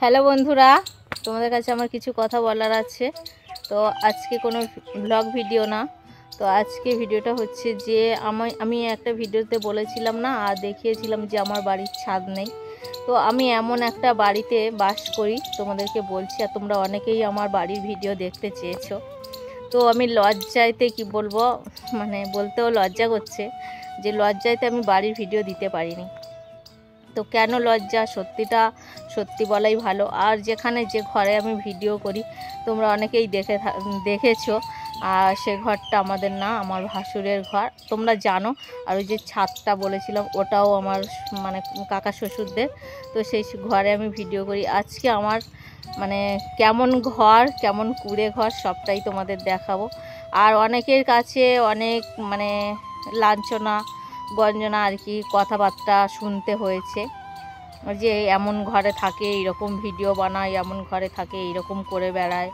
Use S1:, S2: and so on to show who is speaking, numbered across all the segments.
S1: Hello বন্ধুরা, তোমাদের কাছে আমার কিছু কথা বলার আছে। তো আজকে কোনো ব্লগ ভিডিও না, তো আজকে ভিডিওটা হচ্ছে যে আমি একটা ভিডিওতে বলেছিলাম না আর দেখিয়েছিলাম যে আমার বাড়ির ছাদ নেই। তো আমি এমন একটা বাড়িতে বাস করি, তোমাদেরকে বলছি, আর তোমরা অনেকেই আমার বাড়ির ভিডিও দেখতে চেয়েছো। তো আমি লজ্জাইতে কি বলবো, মানে বলতেও লজ্জা করছে যে লজ্জাইতে আমি বাড়ির ভিডিও দিতে পারিনি। তো কেন লজ্জা, সত্যি বলাই ভালো। আর যেখানে যে ঘরে আমি ভিডিও করি তোমরা অনেকেই দেখেছো, আর সে ঘরটা আমাদের না, আমার ভাসুরের ঘর, তোমরা জানো। আর ওই যে ছাদটা বলেছিলাম ওটাও আমার মানে কাকা শ্বশুরদের। তো সেই ঘরে আমি ভিডিও করি। আজকে আমার মানে কেমন ঘর, কেমন কুঁড়ে ঘর সবটাই তোমাদের দেখাবো। আর অনেকের কাছে অনেক মানে লাঞ্ছনা গঞ্জনা আর কি কথাবার্তা শুনতে হয়েছে যে এমন ঘরে থাকে, এইরকম ভিডিও বানায়, এমন ঘরে থাকে, এইরকম করে বেড়ায়।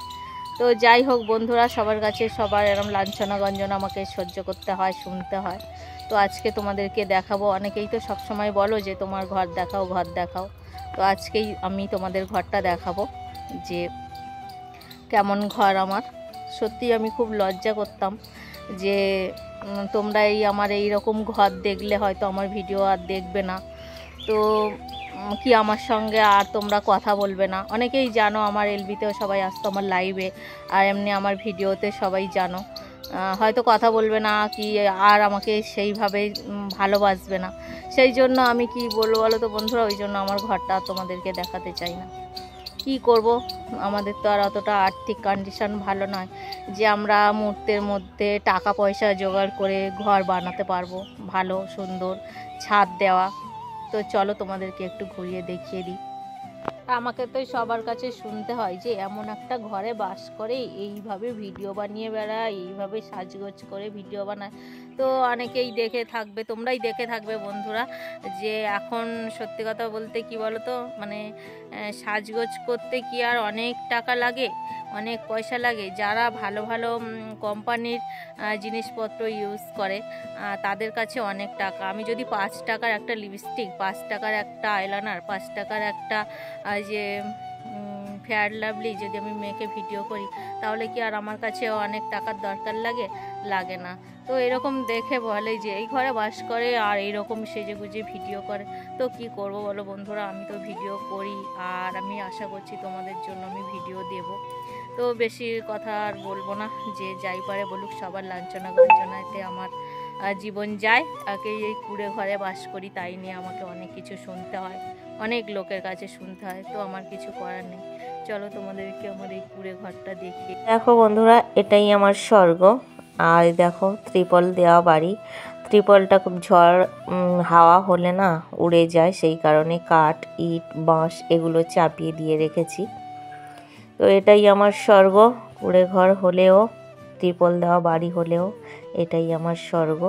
S1: তো যাই হোক বন্ধুরা, সবার কাছে সবার এরকম লাঞ্ছনা গঞ্জনা আমাকে সহ্য করতে হয়, শুনতে হয়। তো আজকে তোমাদেরকে দেখাবো। অনেকেই তো সবসময় বলো যে তোমার ঘর দেখাও, ঘর দেখাও। তো আজকেই আমি তোমাদের ঘরটা দেখাবো যে কেমন ঘর আমার। সত্যি আমি খুব লজ্জা করতাম যে তোমরা আমার এই রকম ঘর দেখলে হয়তো আমার ভিডিও আর দেখবে না। তো কি আমার সঙ্গে আর তোমরা কথা বলবে না। অনেকেই জানো, আমার এলবিতেও সবাই আসতো আমার লাইভে, আর এমনি আমার ভিডিওতে সবাই জানো। হয়তো কথা বলবে না কি, আর আমাকে সেইভাবে ভালোবাসবে না। সেই জন্য আমি কি বলবো বলো তো বন্ধুরা, ওই জন্য আমার ঘরটা তোমাদেরকে দেখাতে চাই না। কি করব, আমাদের তো আর অতটা আর্থিক কন্ডিশন ভালো নয় যে আমরা মুহূর্তের মধ্যে টাকা পয়সা জোগাড় করে ঘর বানাতে পারবো ভালো সুন্দর, ছাদ দেওয়া। তো চলো তোমাদেরকে একটু ঘুরিয়ে দেখিয়ে দিই। আমাকে তো সবার কাছে শুনতে হয় যে এমন একটা ঘরে বাস করে, এইভাবে ভিডিও বানিয়ে বেড়ায়, এইভাবে সাজগোজ করে ভিডিও বানায়। তো অনেকেই দেখে থাকবে, তোমরাই দেখে থাকবে বন্ধুরা, যে এখন সত্যি কথা বলতে কি বলো তো, মানে সাজগোজ করতে কি আর অনেক টাকা লাগে, অনেক পয়সা লাগে। যারা ভালো ভালো কোম্পানির জিনিসপত্র ইউজ করে তাদের কাছে অনেক টাকা। আমি যদি 5 টাকার একটা লিপস্টিক, 5 টাকার একটা আইলাইনার, 5 টাকার একটা যে ফেয়ার লাভলি যদি আমি মেয়েকে ভিডিও করি, তাহলে কি আর আমার কাছে অনেক টাকার দরকার লাগে না। তো এরকম দেখে বলে যে এই ঘরে বাস করে আর এইরকম সেজে গুজে ভিডিও করে। তো কি করব বলো বন্ধুরা, আমি তো ভিডিও করি, আর আমি আশা করছি তোমাদের জন্য আমি ভিডিও দেব। তো বেশি কথা আর বলবো না, যে যাই পারে বলুক, সবার লাঞ্ছনা গঞ্জনাতে আমার জীবন যায়। এই কুঁড়ে ঘরে বাস করি, তাই নিয়ে আমাকে অনেক কিছু শুনতে হয়, অনেক লোকের কাছে শুনতে হয়। তো আমার কিছু করার নেই। চলো তোমাদেরকে আমার এই কুঁড়ে ঘরটা দেখি।
S2: দেখো বন্ধুরা, এটাই আমার স্বর্গ। আর দেখো ত্রিপল দেওয়া বাড়ি। ত্রিপলটা খুব ঝড় হাওয়া হলে না উড়ে যায়, সেই কারণে কাঠ, ইট, বাঁশ এগুলো চাপিয়ে দিয়ে রেখেছি। তো এটাই আমার স্বর্গ। কুঁড়ে ঘর হলেও, ত্রিপল দেওয়া বাড়ি হলেও এটাই আমার স্বর্গ।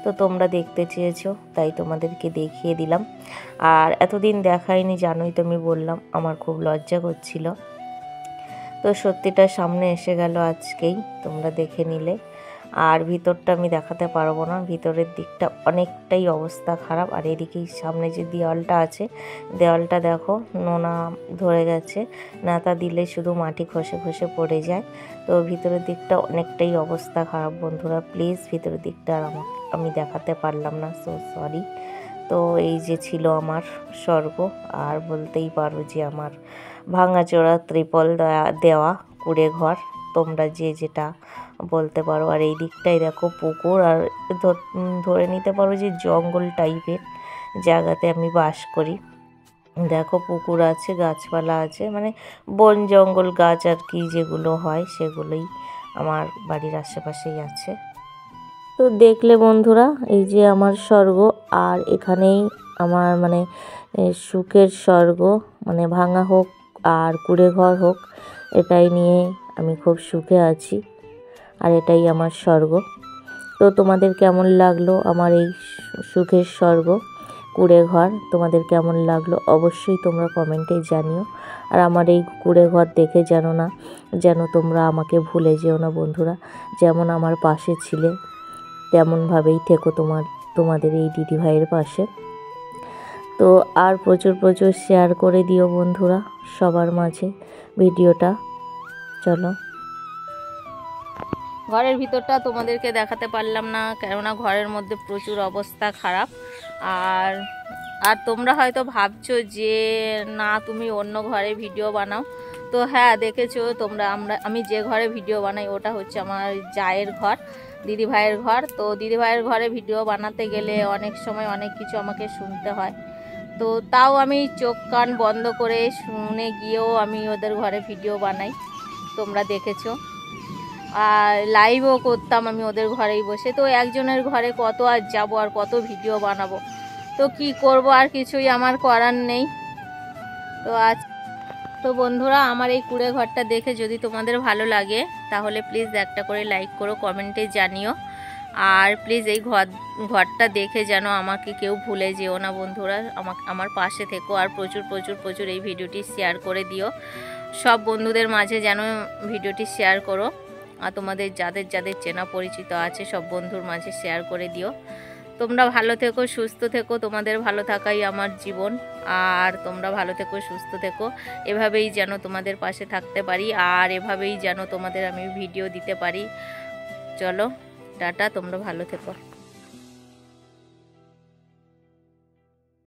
S2: তো তোমরা দেখতে চেয়েছো তাই তোমাদেরকে দেখিয়ে দিলাম। আর এতদিন দেখাইনি, জানোই তো, আমি বললাম আমার খুব লজ্জা করছিল। তো সত্যিটা সামনে এসে গেল আজকেই, তোমরা দেখে নিলে। আর ভিতরটা আমি দেখাতে পারবো না, ভিতরের দিকটা অনেকটাই অবস্থা খারাপ। আর এদিকেই সামনে যে দেওয়ালটা আছে, দেওয়ালটা দেখো নোনা ধরে গেছে, নাতা দিলে শুধু মাটি খসে খসে পড়ে যায়। তো ভিতরের দিকটা অনেকটাই অবস্থা খারাপ বন্ধুরা। প্লিজ ভিতরের দিকটা আর আমি দেখাতে পারলাম না, সো সরি। তো এই যে ছিল আমার স্বর্গ, আর বলতেই পারো যে আমার ভাঙাচোরা ত্রিপল দেওয়া কুঁড়ে ঘর, তোমরা যে যেটা বলতে পারো। আর এই দিকটাই দেখো পুকুর, আর ধরে নিতে পারো যে জঙ্গল টাইপের জায়গাতে আমি বাস করি। দেখো পুকুর আছে, গাছপালা আছে, মানে বন জঙ্গল গাছ আর কি যেগুলো হয় সেগুলোই আমার বাড়ির আশেপাশেই আছে। তো দেখলে বন্ধুরা, এই যে আমার স্বর্গ, আর এখানেই আমার মানে সুখের স্বর্গ। মানে ভাঙা হোক আর কুঁড়ে ঘর হোক, এটাই নিয়ে আমি খুব সুখে আছি, আর এটাই আমার স্বর্গ। তো তোমাদের কেমন লাগলো আমার এই সুখের স্বর্গ কুঁড়ে ঘর, তোমাদের কেমন লাগলো অবশ্যই তোমরা কমেন্টে জানিও। আর আমার এই কুঁড়ে ঘর দেখে যেন তোমরা আমাকে ভুলে যেও না বন্ধুরা। যেমন আমার পাশে ছিলে তেমনভাবেই থেকো তোমাদের এই দিদিভাইয়ের পাশে। তো আর প্রচুর প্রচুর শেয়ার করে দিও বন্ধুরা সবার মাঝে ভিডিওটা। চলো,
S1: ঘরের ভিতরটা তোমাদেরকে দেখাতে পারলাম না, কেননা ঘরের মধ্যে প্রচুর অবস্থা খারাপ। আর আর তোমরা হয়তো ভাবছো যে না তুমি অন্য ঘরে ভিডিও বানাও, তো হ্যাঁ দেখেছো তোমরা, আমি যে ঘরে ভিডিও বানাই ওটা হচ্ছে আমার জায়ের ঘর, দিদি ভাইয়ের ঘর। তো দিদি ভাইয়ের ঘরে ভিডিও বানাতে গেলে অনেক সময় অনেক কিছু আমাকে শুনতে হয়, তো তাও আমি চোখ কান বন্ধ করে শুনে গিয়েও আমি ওদের ঘরে ভিডিও বানাই, তোমরা দেখেছো। আর লাইভও করতাম আমি ওদের ঘরেই বসে। তো একজনের ঘরে কত আর যাবো আর কত ভিডিও বানাবো, তো কি করব, আর কিছুই আমার করার নেই। তো বন্ধুরা আমার এই কুঁড়ে ঘরটা দেখে যদি তোমাদের ভালো লাগে তাহলে প্লিজ একটা করে লাইক করো, কমেন্টে জানিও। আর প্লিজ এই ঘরটা দেখে যেন আমাকে কেউ ভুলে যেও না বন্ধুরা, আমার পাশে থেকো। আর প্রচুর প্রচুর প্রচুর এই ভিডিওটি শেয়ার করে দিও, সব বন্ধুদের মাঝে যেন ভিডিওটি শেয়ার করো। আর তোমাদের যাদের যাদের চেনা পরিচিত আছে সব বন্ধুর মাঝে শেয়ার করে দিও। তোমরা ভালো থেকো, সুস্থ থেকো, তোমাদের ভালো থাকাই আমার জীবন। আর তোমরা ভালো থেকো, সুস্থ থেকো, এভাবেই যেন তোমাদের পাশে থাকতে পারি, আর এভাবেই যেন তোমাদের আমি ভিডিও দিতে পারি। চলো টাটা, তোমরা ভালো থেকো।